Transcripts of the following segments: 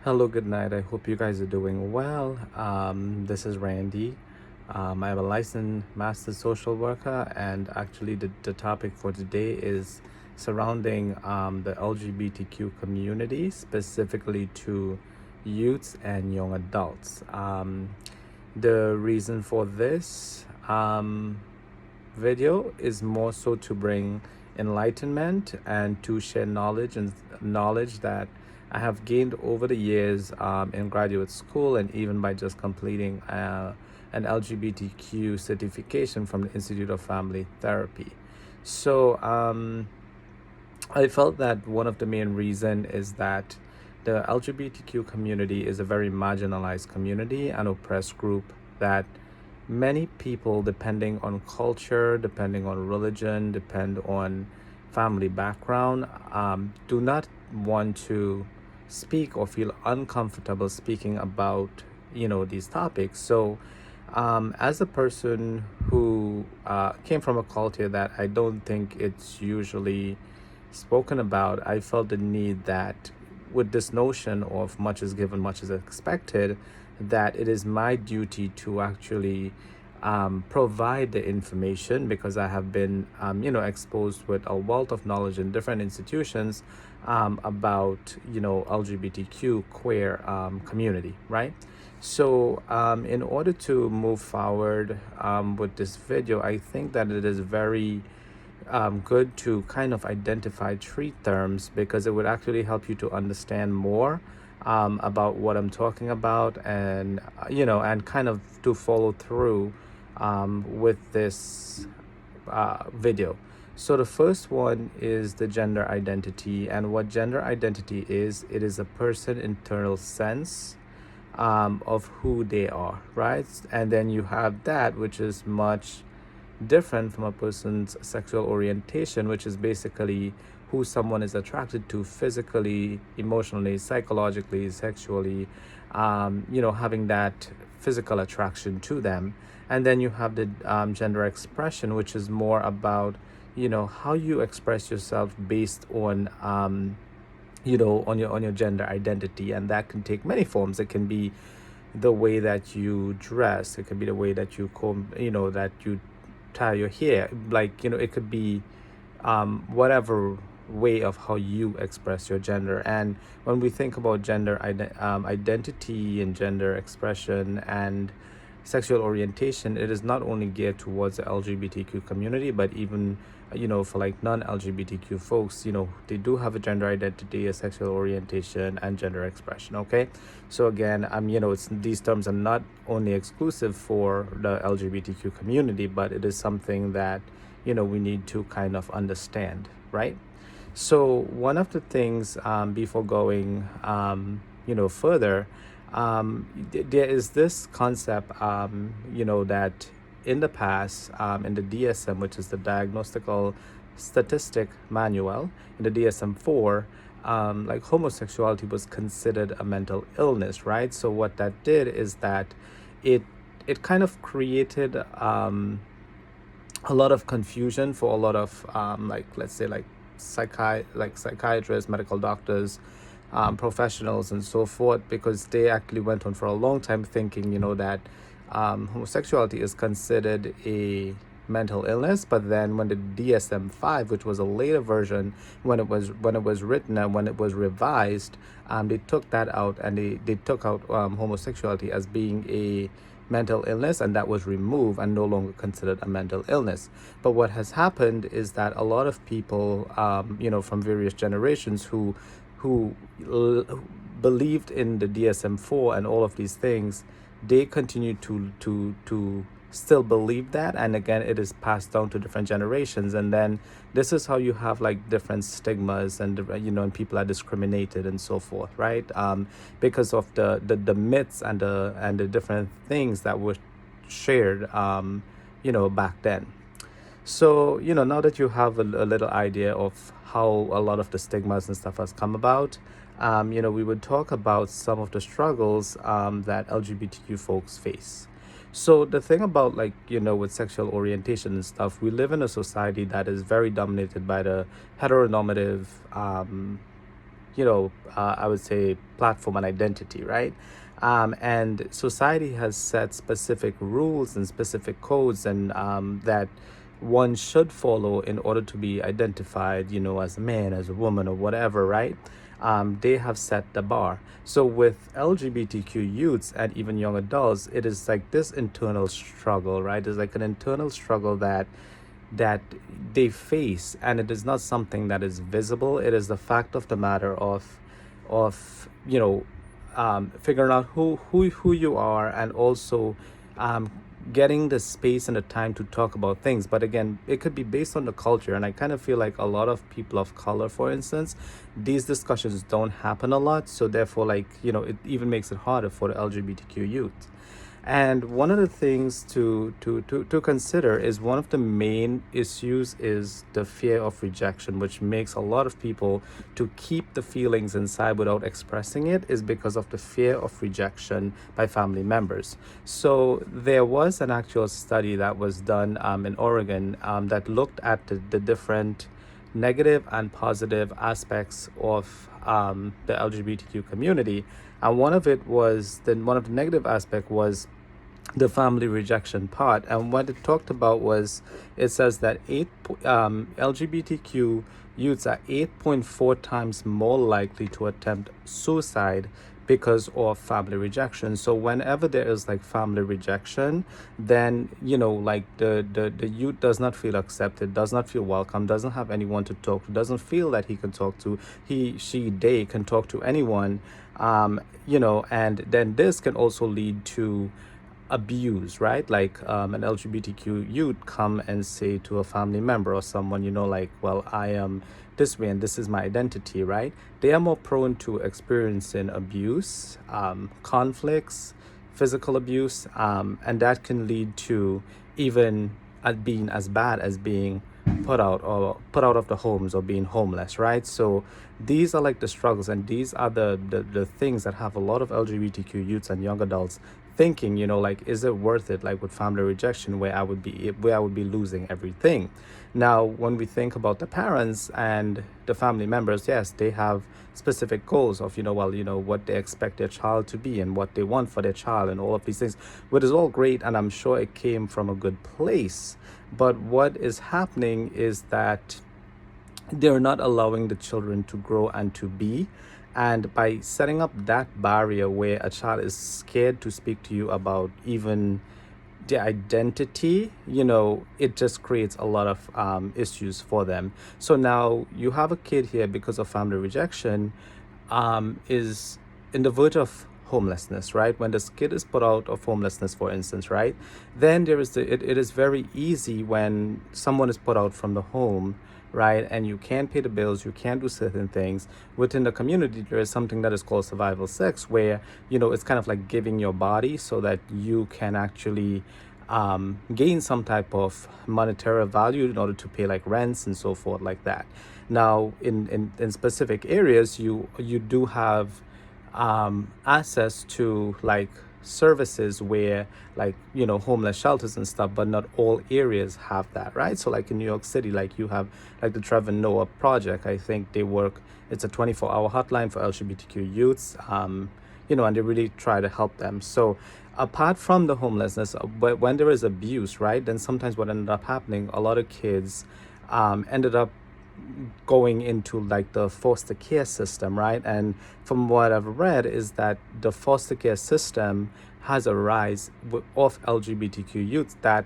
Hello, good night. I hope you guys are doing well. This is Randy. I'm a licensed master social worker, and actually, the topic for today is surrounding the LGBTQ community, specifically to youths and young adults. The reason for this video is more so to bring enlightenment and to share knowledge that I have gained over the years in graduate school, and even by just completing an LGBTQ certification from the Institute of Family Therapy. So I felt that one of the main reason is that the LGBTQ community is a very marginalized community and oppressed group that many people, depending on culture, depending on religion, depend on family background, do not want to speak or feel uncomfortable speaking about these topics. So as a person who came from a culture that I don't think it's usually spoken about, I felt the need that with this notion of much is given, much is expected, that it is my duty to actually provide the information, because I have been, exposed with a wealth of knowledge in different institutions about, LGBTQ queer community, right? So in order to move forward with this video, I think that it is very good to kind of identify three terms, because it would actually help you to understand more about what I'm talking about, and and kind of to follow through with this video. So the first one is the gender identity, and what gender identity is, it is a person's internal sense of who they are, right? And then you have that, which is much different from a person's sexual orientation, which is basically who someone is attracted to physically, emotionally, psychologically, sexually, having that physical attraction to them. And then you have the gender expression, which is more about, how you express yourself based on, on your gender identity. And that can take many forms. It can be the way that you dress. It could be the way that you comb, that you tie your hair. Like, it could be whatever way of how you express your gender. And when we think about gender identity and gender expression and sexual orientation, it is not only geared towards the LGBTQ community, but even for like non-LGBTQ folks, they do have a gender identity, a sexual orientation, and gender expression. Okay, so again, these terms are not only exclusive for the LGBTQ community, but it is something that we need to kind of understand, right? So one of the things, before going further, there is this concept that in the past, in the DSM, which is the Diagnostical Statistic Manual, in the DSM-4, like homosexuality was considered a mental illness, right? So what that did is that it kind of created a lot of confusion for a lot of like, let's say, like psychiatrists, medical doctors, professionals, and so forth, because they actually went on for a long time thinking, that homosexuality is considered a mental illness. But then when the DSM-5, which was a later version, when it was written and when it was revised, they took that out, and they took out homosexuality as being a mental illness, and that was removed and no longer considered a mental illness. But what has happened is that a lot of people, from various generations who believed in the DSM-4 and all of these things, they continue to still believe that. And again, it is passed down to different generations, and then this is how you have like different stigmas, and and people are discriminated and so forth, right? Because of the myths and the different things that were shared back then. So now that you have a little idea of how a lot of the stigmas and stuff has come about, we would talk about some of the struggles that LGBTQ folks face. So the thing about, like, with sexual orientation and stuff, we live in a society that is very dominated by the heteronormative I would say, platform and identity, right? And society has set specific rules and specific codes, and that one should follow in order to be identified, as a man, as a woman, or whatever, right? They have set the bar. So with LGBTQ youths and even young adults, it is like this internal struggle, right? It's like an internal struggle that they face, and it is not something that is visible. It is the fact of the matter of figuring out who you are, and also um, getting the space and the time to talk about things. But again, it could be based on the culture, and I kind of feel like a lot of people of color, for instance, these discussions don't happen a lot, so therefore, like, it even makes it harder for the LGBTQ youth. And one of the things to consider is, one of the main issues is the fear of rejection, which makes a lot of people to keep the feelings inside without expressing it, is because of the fear of rejection by family members. So there was an actual study that was done in Oregon, that looked at the different negative and positive aspects of the LGBTQ community. And one of the negative aspect was the family rejection part. And what it talked about was, it says that LGBTQ youths are 8.4 times more likely to attempt suicide because of family rejection. So whenever there is like family rejection, then like the youth does not feel accepted, does not feel welcome, doesn't have anyone to talk to, doesn't feel that he can talk to, they can talk to anyone. And then this can also lead to abuse, right? Like an LGBTQ youth come and say to a family member or someone, like, well, I am this way and this is my identity, right? They are more prone to experiencing abuse, conflicts, physical abuse, and that can lead to even being as bad as being put out of the homes, or being homeless, right? So these are like the struggles, and these are the things that have a lot of LGBTQ youths and young adults thinking, like, is it worth it, like with family rejection, where I would be losing everything. Now, when we think about the parents and the family members, yes, they have specific goals of, what they expect their child to be and what they want for their child and all of these things, which is all great, and I'm sure it came from a good place. But what is happening is that they're not allowing the children to grow and to be. And by setting up that barrier where a child is scared to speak to you about even their identity, it just creates a lot of issues for them. So now you have a kid here, because of family rejection, is in the verge of homelessness, right? When this kid is put out of homelessness, for instance, right? Then there is it is very easy when someone is put out from the home, right? And you can't pay the bills, you can't do certain things. Within the community, there is something that is called survival sex, where, it's kind of like giving your body so that you can actually gain some type of monetary value in order to pay like rents and so forth, like that. Now, in specific areas, you do have access to like services where, like, homeless shelters and stuff, but not all areas have that, right? So like in New York City, like you have like the Trevor Noah Project. I think it's a 24-hour hotline for LGBTQ youths, and they really try to help them. So apart from the homelessness, but when there is abuse, right, then sometimes what ended up happening, a lot of kids ended up going into like the foster care system, right? And from what I've read is that the foster care system has a rise of LGBTQ youths that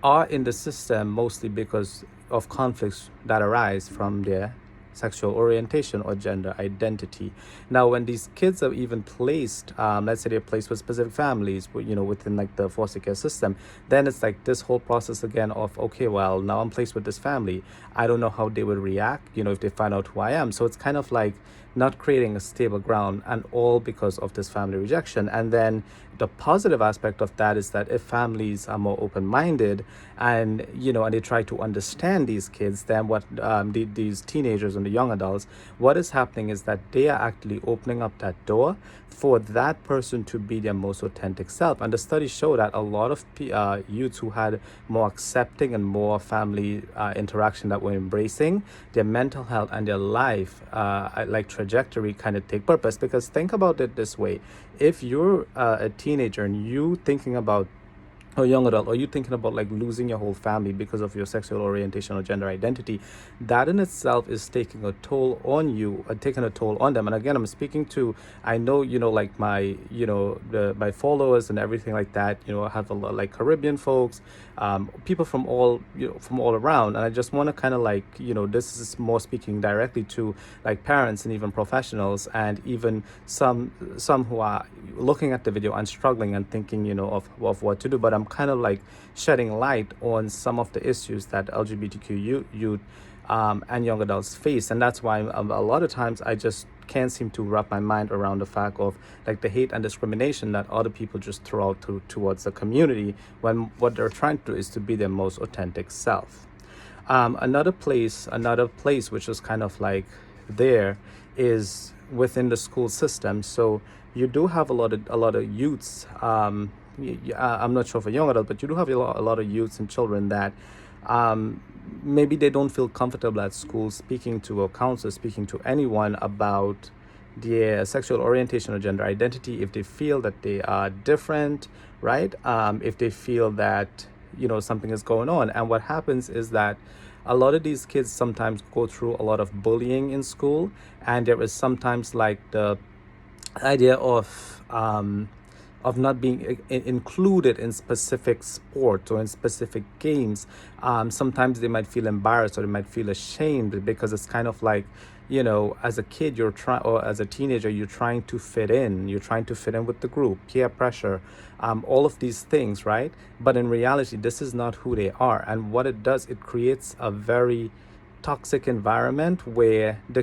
are in the system mostly because of conflicts that arise from their sexual orientation or gender identity. Now, when these kids are even placed, let's say they're placed with specific families, within like the foster care system, then it's like this whole process again of, okay, well, now I'm placed with this family. I don't know how they would react, if they find out who I am. So it's kind of like not creating a stable ground, and all because of this family rejection. And then the positive aspect of that is that if families are more open-minded and and they try to understand these kids, then what these teenagers and the young adults, what is happening is that they are actually opening up that door for that person to be their most authentic self. And the studies show that a lot of youths who had more accepting and more family interaction that were embracing, their mental health and their life like trajectory kind of take purpose. Because think about it this way: if you're a teenager and you thinking about, or young adult, or you thinking about like losing your whole family because of your sexual orientation or gender identity, that in itself is taking a toll on you, taking a toll on them. And again, I'm speaking to, I know, like my, my followers and everything like that, I have a lot like Caribbean folks, people from all, from all around. And I just want to kind of like, this is more speaking directly to like parents and even professionals, and even some who are looking at the video and struggling and thinking, of what to do. But I'm kind of like shedding light on some of the issues that LGBTQ youth and young adults face. And that's why a lot of times I just can't seem to wrap my mind around the fact of like the hate and discrimination that other people just throw out towards the community, when what they're trying to do is to be their most authentic self. Another place which is kind of like there is within the school system. So you do have a lot of youths. I'm not sure for young adults, but you do have a lot of youths and children that maybe they don't feel comfortable at school speaking to a counselor, speaking to anyone about their sexual orientation or gender identity, if they feel that they are different, right? If they feel that, something is going on. And what happens is that a lot of these kids sometimes go through a lot of bullying in school, and there is sometimes like the idea of not being included in specific sports or in specific games. Sometimes they might feel embarrassed, or they might feel ashamed, because it's kind of like, as a kid, you're trying, or as a teenager, you're trying to fit in. You're trying to fit in with the group, peer pressure, all of these things, right? But in reality, this is not who they are. And what it does, it creates a very toxic environment where the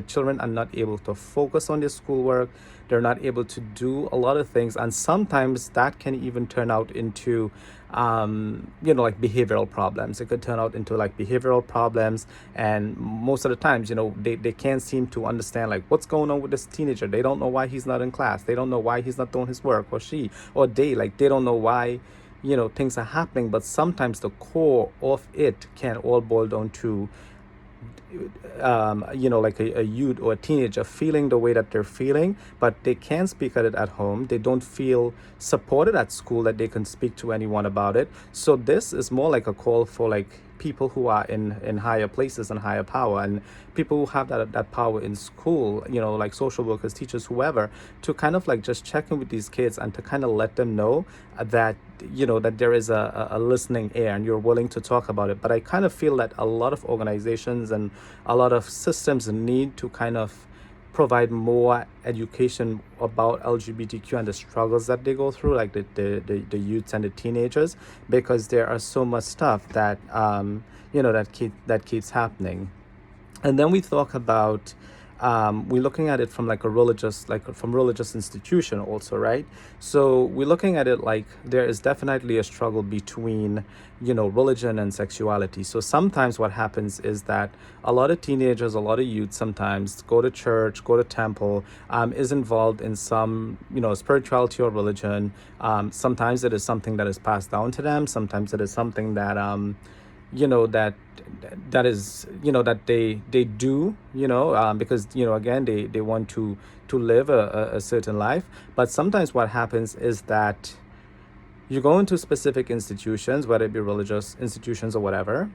children are not able to focus on their schoolwork. They're not able to do a lot of things, and sometimes that can even turn out into like behavioral problems. It could turn out into like behavioral problems, and most of the times, they can't seem to understand like what's going on with this teenager. They don't know why he's not in class. They don't know why he's not doing his work, or she, or they don't know why things are happening. But sometimes the core of it can all boil down to like a youth or a teenager feeling the way that they're feeling, but they can't speak at it at home. They don't feel supported at school, that they can speak to anyone about it. So this is more like a call for like people who are in higher places and higher power, and people who have that power in school, like social workers, teachers, whoever, to kind of like just check in with these kids and to kind of let them know that that there is a listening ear and you're willing to talk about it. But I kind of feel that a lot of organizations and a lot of systems need to kind of provide more education about LGBTQ and the struggles that they go through, like the youths and the teenagers, because there are so much stuff that that keeps happening. And then we talk about we're looking at it from like from religious institution also, right? So we're looking at it like there is definitely a struggle between religion and sexuality. So sometimes what happens is that a lot of teenagers, a lot of youth sometimes go to church, go to temple, is involved in some spirituality or religion. Sometimes it is something that is passed down to them. Sometimes it is something that that is that they do because again they want to live a certain life. But sometimes what happens is that you go into specific institutions, whether it be religious institutions or whatever,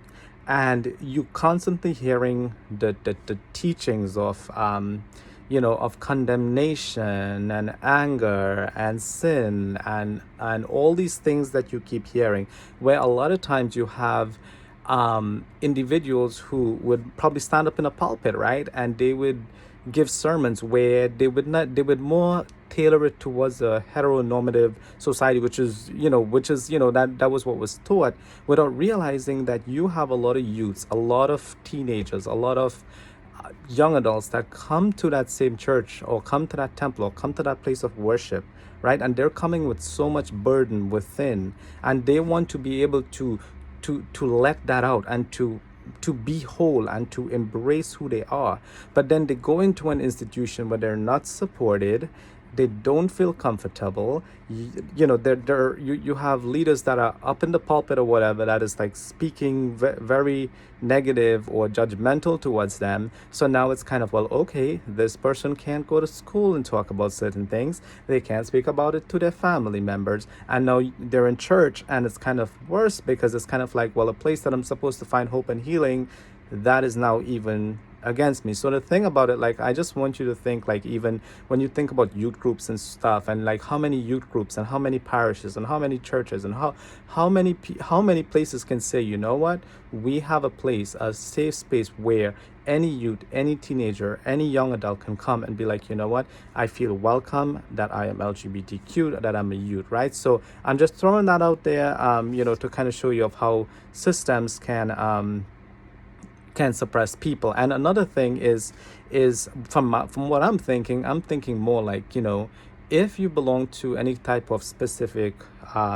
and you constantly hearing the teachings of of condemnation and anger and sin and all these things that you keep hearing, where a lot of times you have individuals who would probably stand up in a pulpit, right, and they would give sermons where they would more tailor it towards a heteronormative society, which is that was what was taught, without realizing that you have a lot of youths, a lot of teenagers, a lot of young adults that come to that same church or come to that temple or come to that place of worship, right, and they're coming with so much burden within, and they want to be able to let that out and to be whole and to embrace who they are. But then they go into an institution where they're not supported, they don't feel comfortable. You have leaders that are up in the pulpit or whatever that is like speaking very negative or judgmental towards them. So now it's kind of, well, okay, this person can't go to school and talk about certain things. They can't speak about it to their family members. And now they're in church, and it's kind of worse because it's kind of like, well, a place that I'm supposed to find hope and healing, that is now even against me. So the thing about it, like, I just want you to think, like, even when you think about youth groups and stuff, and like how many youth groups and how many parishes and how many churches and how many places can say, you know what, we have a place, a safe space where any youth, any teenager, any young adult can come and be like, you know what, I feel welcome, that I am LGBTQ, that I'm a youth, right? So I'm just throwing that out there, to kind of show you of how systems can suppress people. And another thing is from what I'm thinking more like, if you belong to any type of specific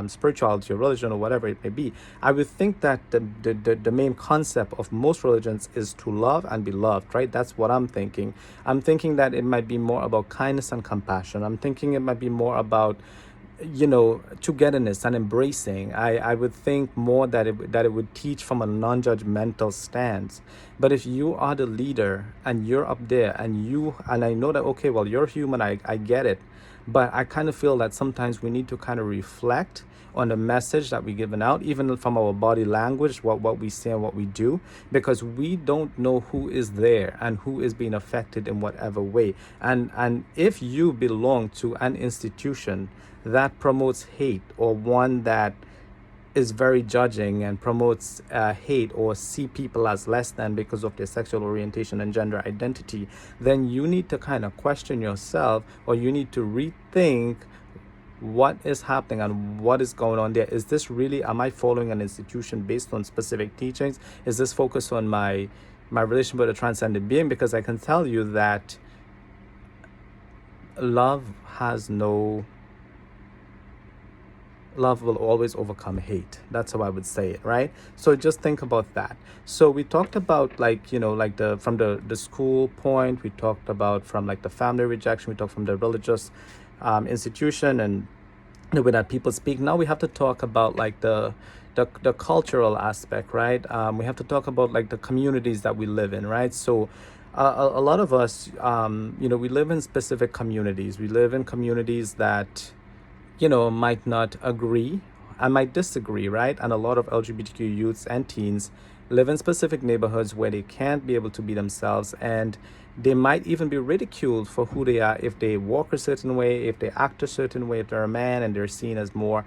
spirituality or religion or whatever it may be, I would think that the main concept of most religions is to love and be loved, right? That's what I'm thinking. I'm thinking that it might be more about kindness and compassion. I'm thinking it might be more about togetherness and embracing. I would think more that it would teach from a non-judgmental stance. But if you are the leader and you're up there and I know that, okay, well, you're human, I get it, but I kind of feel that sometimes we need to kind of reflect on the message that we're giving out, even from our body language, what we say and what we do, because we don't know who is there and who is being affected in whatever way. And if you belong to an institution that promotes hate, or one that is very judging and promotes hate, or see people as less than because of their sexual orientation and gender identity, then you need to kind of question yourself, or you need to rethink what is happening and what is going on there. Is this really, am I following an institution based on specific teachings? Is this focused on my relationship with a transcendent being? Because I can tell you that love will always overcome hate. That's how I would say it, right? So just think about that. So we talked about from the school point, we talked about from like the family rejection, we talked from the religious institution and the way that people speak. Now we have to talk about like the cultural aspect, right? We have to talk about like the communities that we live in, right? So a lot of us, we live in specific communities. We live in communities that might not agree and might disagree, right? And a lot of LGBTQ youths and teens live in specific neighborhoods where they can't be able to be themselves, and they might even be ridiculed for who they are if they walk a certain way, if they act a certain way, if they're a man and they're seen as more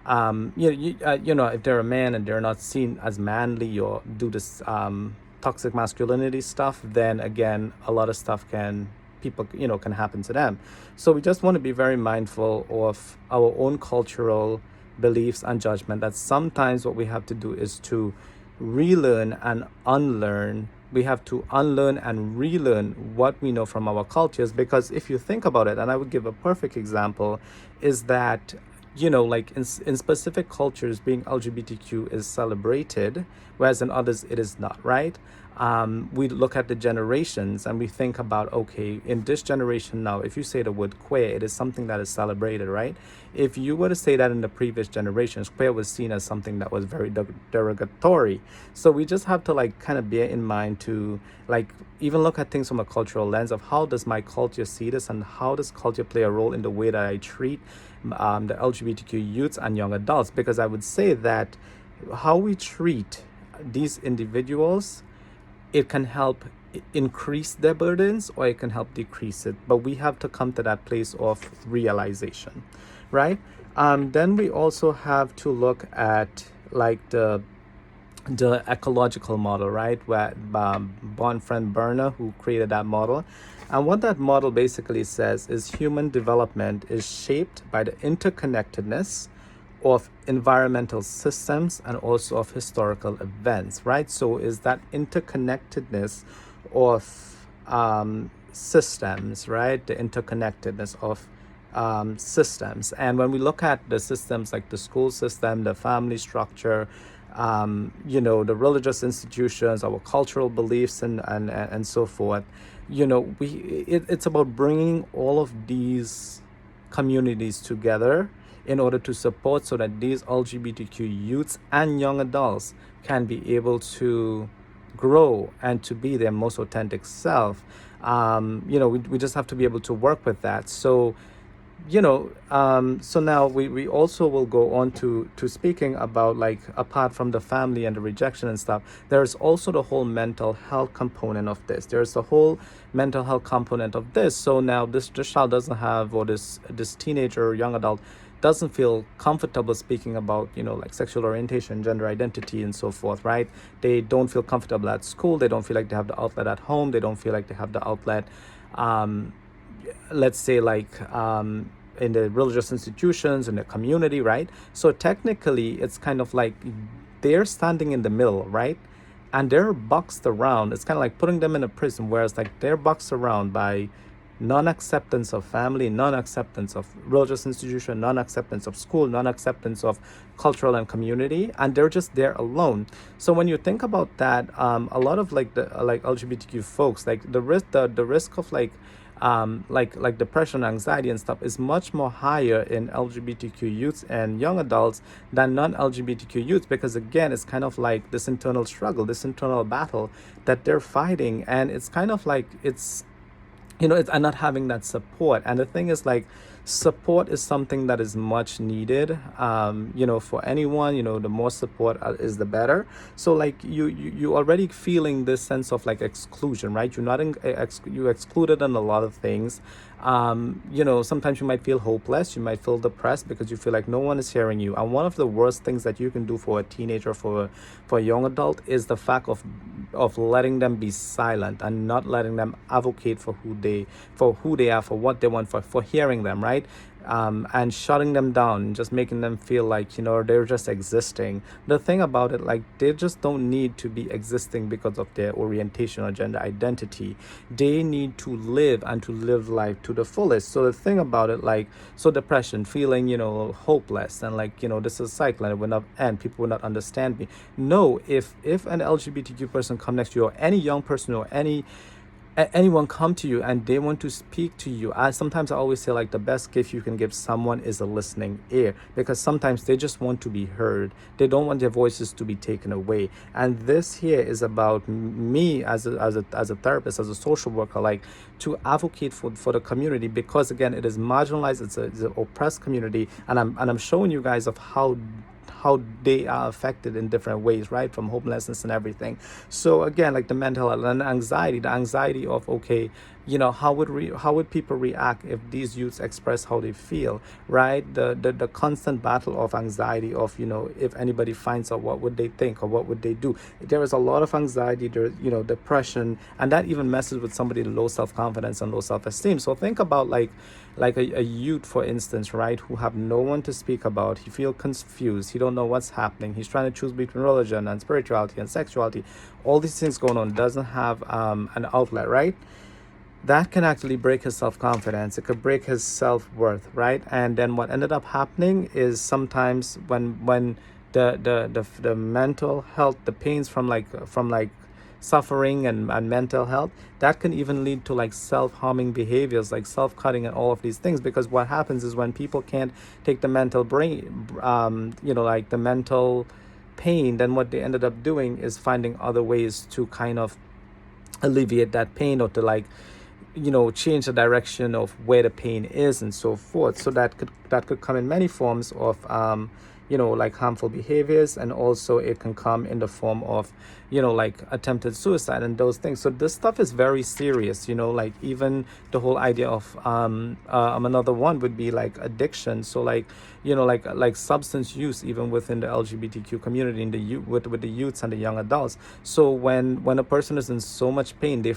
if they're a man and they're not seen as manly or do this toxic masculinity stuff, then again, a lot of stuff can happen to them. So we just want to be very mindful of our own cultural beliefs and judgment, that sometimes what we have to do is to relearn and unlearn. We have to unlearn and relearn what we know from our cultures, because if you think about it, and I would give a perfect example, is that like in specific cultures, being LGBTQ is celebrated, whereas in others it is not, right? We look at the generations and we think about, okay, in this generation now, if you say the word queer, it is something that is celebrated, right? If you were to say that in the previous generations, queer was seen as something that was very derogatory. So we just have to like kind of bear in mind to like even look at things from a cultural lens of how does my culture see this, and how does culture play a role in the way that I treat the LGBTQ youths and young adults. Because I would say that how we treat these individuals, it can help increase their burdens or it can help decrease it, but we have to come to that place of realization, right? Then we also have to look at like the ecological model, right? Where Bonfriend Burner, who created that model, and what that model basically says is human development is shaped by the interconnectedness of environmental systems and also of historical events, right? So is that interconnectedness of systems, right? The interconnectedness of systems. And when we look at the systems like the school system, the family structure, the religious institutions, our cultural beliefs, and so forth. It's about bringing all of these communities together in order to support so that these LGBTQ youths and young adults can be able to grow and to be their most authentic self. We just have to be able to work with that. So now we also will go on to speaking about, like, apart from the family and the rejection and stuff, there's also the whole mental health component of this. There's a whole mental health component of this. So now this child doesn't have, or this teenager or young adult doesn't feel comfortable speaking about, like, sexual orientation, gender identity, and so forth, right? They don't feel comfortable at school. They don't feel like they have the outlet at home. They don't feel like they have the outlet, let's say, like, in the religious institutions, in the community, right? So technically, it's kind of like they're standing in the middle, right? And they're boxed around. It's kind of like putting them in a prison, whereas, like, they're boxed around by non-acceptance of family, non-acceptance of religious institution, non-acceptance of school, non-acceptance of cultural and community, and they're just there alone. So when you think about that, a lot of, like, the like LGBTQ folks, like, the risk of, like depression, anxiety, and stuff is much more higher in LGBTQ youths and young adults than non-LGBTQ youths, because again, it's kind of like this internal struggle, this internal battle that they're fighting, and it's kind of like it's not having that support. And the thing is, like, support is something that is much needed, for anyone. The more support is the better. So, like, you already feeling this sense of, like, exclusion, right? You're not you excluded in a lot of things. Sometimes you might feel hopeless, you might feel depressed because you feel like no one is hearing you. And one of the worst things that you can do for a teenager, for a young adult, is the fact of letting them be silent and not letting them advocate for who they are, for what they want, for hearing them, right? And shutting them down and just making them feel like, they're just existing. The thing about it, like, they just don't need to be existing because of their orientation or gender identity. They need to live, and to live life to the fullest. So the thing about it, like, so depression, feeling, hopeless, and, like, this is a cycle and it will not end, people will not understand me. No, if an LGBTQ person come next to you, or any young person, or anyone come to you and they want to speak to you, sometimes I always say, like, the best gift you can give someone is a listening ear, because sometimes they just want to be heard. They don't want their voices to be taken away. And this here is about me as a therapist, as a social worker, like, to advocate for the community, because again, it is marginalized, it's an oppressed community, and I'm showing you guys of how they are affected in different ways, right? From homelessness and everything. So again, like, the mental health and anxiety, the anxiety of, okay, how would people react if these youths express how they feel, right? The constant battle of anxiety of, if anybody finds out, what would they think, or what would they do? There is a lot of anxiety, there, depression, and that even messes with somebody's low self-confidence and low self-esteem. So think about, like a youth, for instance, right, who have no one to speak about. He feel confused, he don't know what's happening, he's trying to choose between religion and spirituality and sexuality, all these things going on, doesn't have an outlet, right? That can actually break his self-confidence. It could break his self-worth, right? And then what ended up happening is, sometimes when the mental health, the pains from suffering and mental health, that can even lead to, like, self-harming behaviors, like self-cutting and all of these things. Because what happens is, when people can't take the mental like the mental pain, then what they ended up doing is finding other ways to kind of alleviate that pain, or to, like, change the direction of where the pain is, and so forth. So that could come in many forms of like harmful behaviors, and also it can come in the form of like attempted suicide and those things. So this stuff is very serious, like even the whole idea of another one would be like addiction. So like like substance use, even within the LGBTQ community, in the with the youths and the young adults. So when a person is in so much pain, they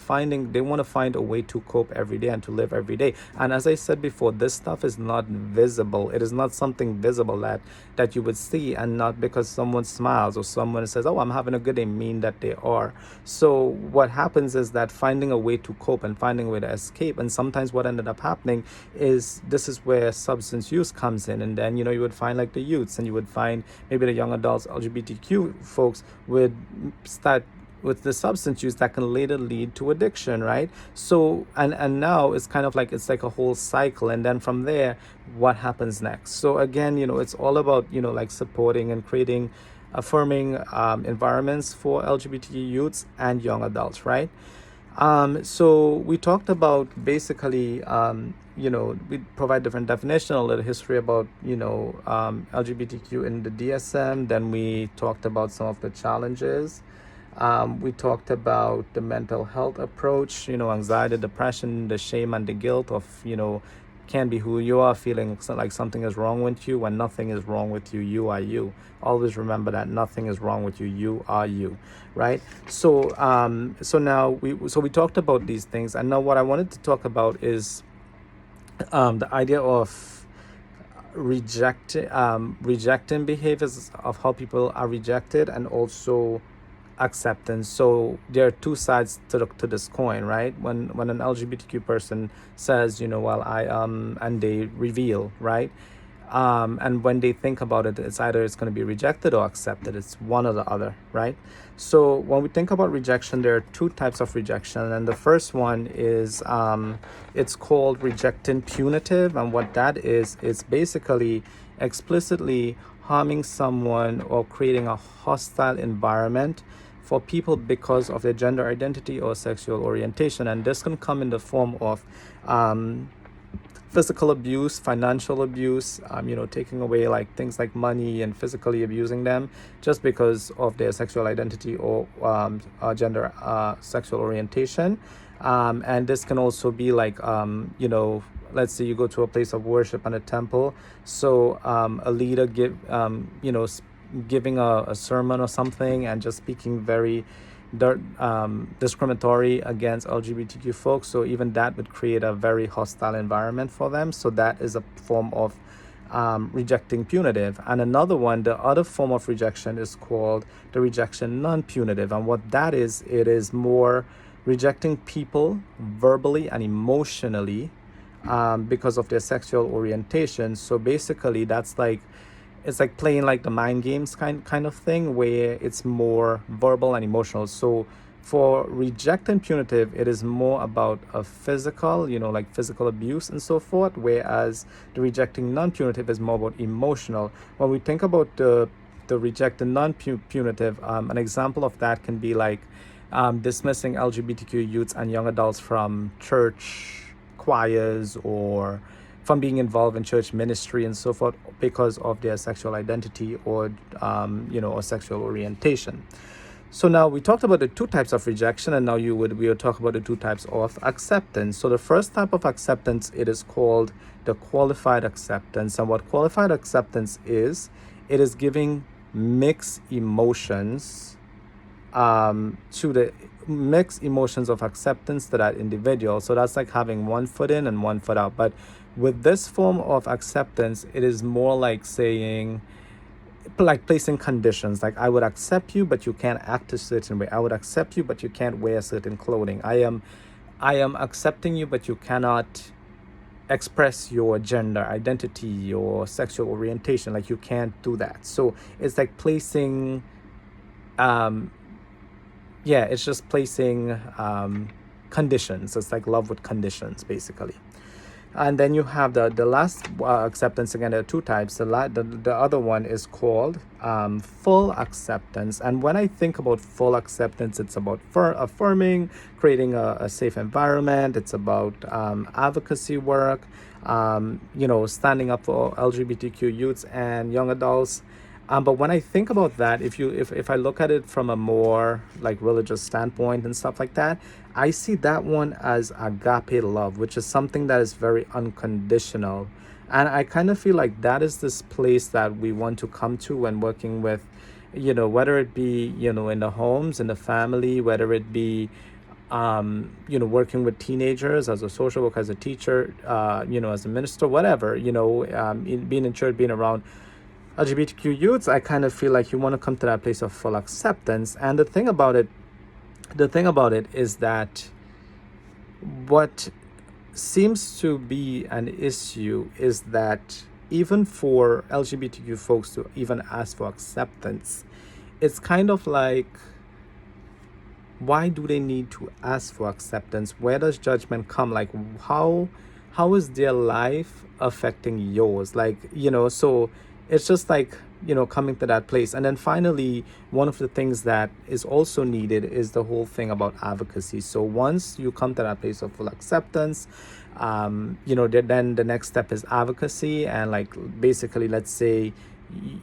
want to find a way to cope every day and to live every day. And as I said before, this stuff is not visible. It is not something visible that you would see, and not because someone smiles or someone says, oh, I'm having a good day, mean condition that they are. So what happens is that finding a way to cope and finding a way to escape, and sometimes what ended up happening is this is where substance use comes in. And then, you would find like the youths, and you would find maybe the young adults, LGBTQ folks would start with the substance use that can later lead to addiction, right? So and now it's kind of like it's like a whole cycle, and then from there what happens next? So again, it's all about like supporting and creating affirming environments for LGBT youths and young adults, right? So we talked about basically we provide different definition, a little history about LGBTQ in the DSM. Then we talked about some of the challenges. We talked about the mental health approach, anxiety, depression, the shame and the guilt of, can't be who you are, feeling like something is wrong with you when nothing is wrong with you. You are you. Always remember that nothing is wrong with you. You are you, right? So, now we talked about these things, and now what I wanted to talk about is the idea of rejecting behaviors of how people are rejected, and also acceptance. So there are two sides to this coin, right? When an LGBTQ person says, well, I and they reveal, right? And when they think about it, it's either it's going to be rejected or accepted. It's one or the other, right? So when we think about rejection, there are two types of rejection, and the first one is it's called rejecting punitive, and what that is basically explicitly harming someone or creating a hostile environment for people because of their gender identity or sexual orientation. And this can come in the form of physical abuse, financial abuse, taking away like things like money and physically abusing them just because of their sexual identity or gender sexual orientation. And this can also be like, let's say you go to a place of worship and a temple. So a leader giving a sermon or something and just speaking very discriminatory against LGBTQ folks. So even that would create a very hostile environment for them. So that is a form of rejecting punitive. And another one, the other form of rejection is called the rejection non-punitive. And what that is, it is more rejecting people verbally and emotionally because of their sexual orientation. So basically that's like, it's like playing like the mind games kind of thing, where it's more verbal and emotional. So for reject and punitive, it is more about a physical, like physical abuse and so forth, whereas the rejecting non-punitive is more about emotional. When we think about the reject and non-punitive, an example of that can be like dismissing LGBTQ youths and young adults from church choirs or from being involved in church ministry and so forth because of their sexual identity or or sexual orientation. So now we talked about the two types of rejection, and now we will talk about the two types of acceptance. So the first type of acceptance, it is called the qualified acceptance. And what qualified acceptance is, it is giving mixed emotions to the mixed emotions of acceptance to that individual. So that's like having one foot in and one foot out. But with this form of acceptance, it is more like saying, like placing conditions, like I would accept you, but you can't act a certain way. I would accept you, but you can't wear certain clothing. I am accepting you, but you cannot express your gender identity, your sexual orientation. Like you can't do that. So it's like placing, it's just placing conditions. It's like love with conditions, basically. And then you have the last acceptance. Again, there are two types. The other one is called full acceptance. And when I think about full acceptance, it's about affirming, creating a safe environment. It's about advocacy work, standing up for LGBTQ youths and young adults. But when I think about that, if I look at it from a more like religious standpoint and stuff like that, I see that one as agape love, which is something that is very unconditional. And I kind of feel like that is this place that we want to come to when working with, whether it be, in the homes, in the family, whether it be, working with teenagers as a social worker, as a teacher, as a minister, whatever, being in church, being around LGBTQ youths, I kind of feel like you want to come to that place of full acceptance. And the thing about it is that what seems to be an issue is that even for LGBTQ folks to even ask for acceptance, it's kind of like, why do they need to ask for acceptance? Where does judgment come? Like, how is their life affecting yours? Like, so it's just like, coming to that place. And then finally, one of the things that is also needed is the whole thing about advocacy. So once you come to that place of full acceptance, then the next step is advocacy. And like, basically, let's say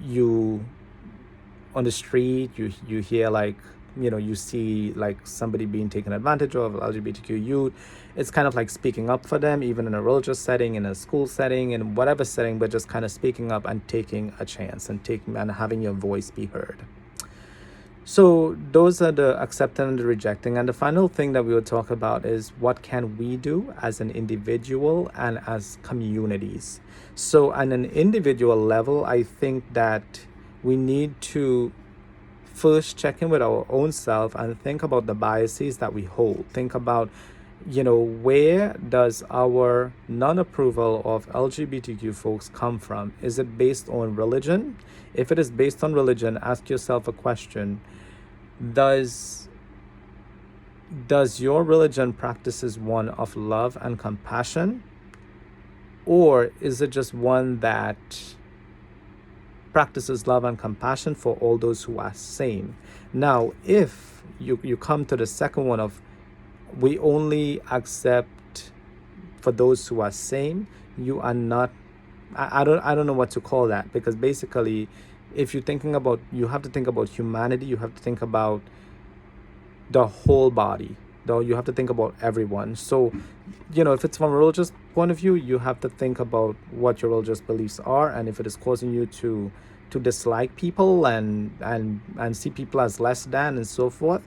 you on the street, you hear like, you see like somebody being taken advantage of, LGBTQ youth. It's kind of like speaking up for them, even in a religious setting, in a school setting, in whatever setting, but just kind of speaking up and taking a chance and having your voice be heard. So those are the accepting and the rejecting. And the final thing that we will talk about is what can we do as an individual and as communities. So on an individual level, I think that we need to first check in with our own self and think about the biases that we hold. Think about, where does our non-approval of LGBTQ folks come from? Is it based on religion? If it is based on religion, ask yourself a question. Does your religion practices one of love and compassion? Or is it just one that practices love and compassion for all those who are sane? Now, if you come to the second one of we only accept for those who are sane, you are not, I don't know what to call that, because basically if you're thinking about, you have to think about humanity, you have to think about the whole body, though you have to think about everyone. So if it's from a religious point of view, you have to think about what your religious beliefs are, and if it is causing you to dislike people and see people as less than and so forth,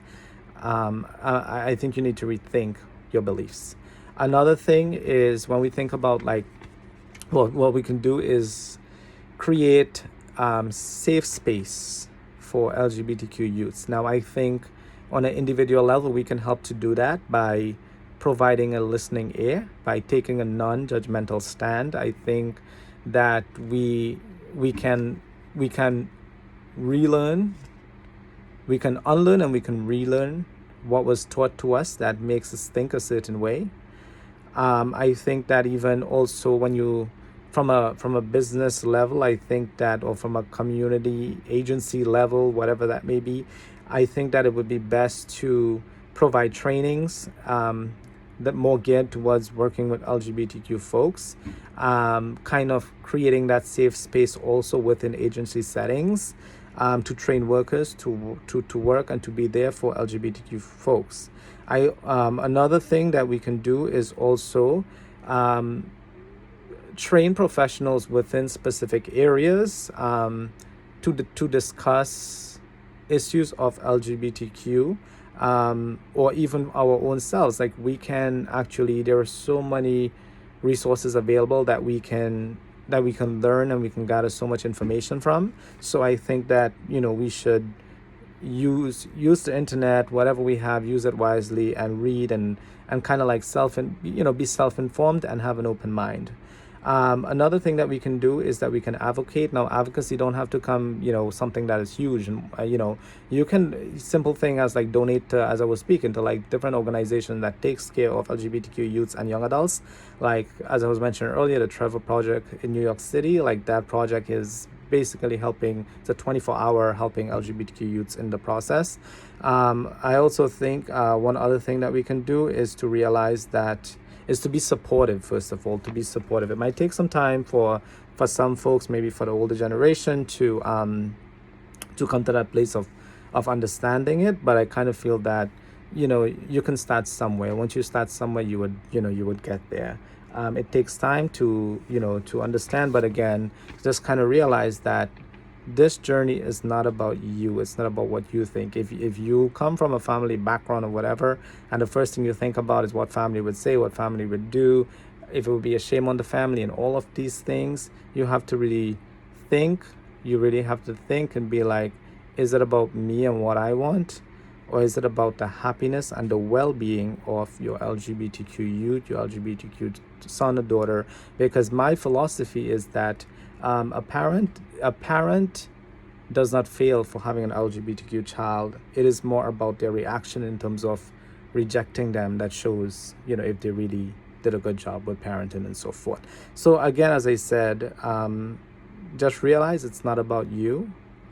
I think you need to rethink your beliefs. Another thing is, when we think about like what we can do is create safe space for LGBTQ youths. Now, I think on an individual level, we can help to do that by providing a listening ear, by taking a non-judgmental stand. I think that we can relearn, we can unlearn, and we can relearn what was taught to us that makes us think a certain way. I think that even also when you, from a business level, I think that, or from a community agency level, whatever that may be, I think that it would be best to provide trainings that more geared towards working with LGBTQ folks, kind of creating that safe space also within agency settings, to train workers to work and to be there for LGBTQ folks. Another thing that we can do is also train professionals within specific areas to discuss issues of LGBTQ, or even our own selves. Like, we can actually, there are so many resources available that we can learn and we can gather so much information from. So I think that we should use the internet, whatever we have, use it wisely and read and kind of like be self-informed and have an open mind. Another thing that we can do is that we can advocate. Now, advocacy don't have to come, something that is huge. And, you can, simple thing as like donate to, as I was speaking, to like different organizations that takes care of LGBTQ youths and young adults. Like, as I was mentioning earlier, the Trevor Project in New York City, like that project is basically helping, it's a 24-hour helping LGBTQ youths in the process. I also think one other thing that we can do is to realize that is to be supportive. First of all, to be supportive. It might take some time for some folks, maybe for the older generation, to come to that place of understanding it. But I kind of feel that you can start somewhere. Once you start somewhere, you would get there. It takes time to understand, but again, just kind of realize that this journey is not about you. It's not about what you think. If you come from a family background or whatever, and the first thing you think about is what family would say, what family would do, if it would be a shame on the family and all of these things, you have to really think you really have to think and be like, is it about me and what I want? Or is it about the happiness and the well-being of your LGBTQ youth, your LGBTQ son or daughter? Because my philosophy is that a parent does not fail for having an LGBTQ child. It is more about their reaction in terms of rejecting them that shows, if they really did a good job with parenting and so forth. So again, as I said, just realize it's not about you.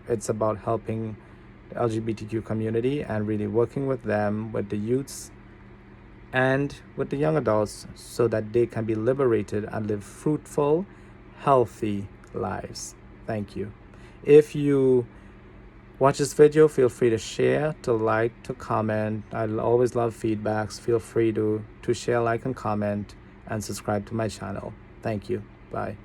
It's about helping the LGBTQ community and really working with them, with the youths, and with the young adults so that they can be liberated and live fruitful, healthy lives. Thank you. If you watch this video, feel free to share, to like, to comment. I always love feedbacks. Feel free to share, like, and comment, and subscribe to my channel. Thank you. Bye.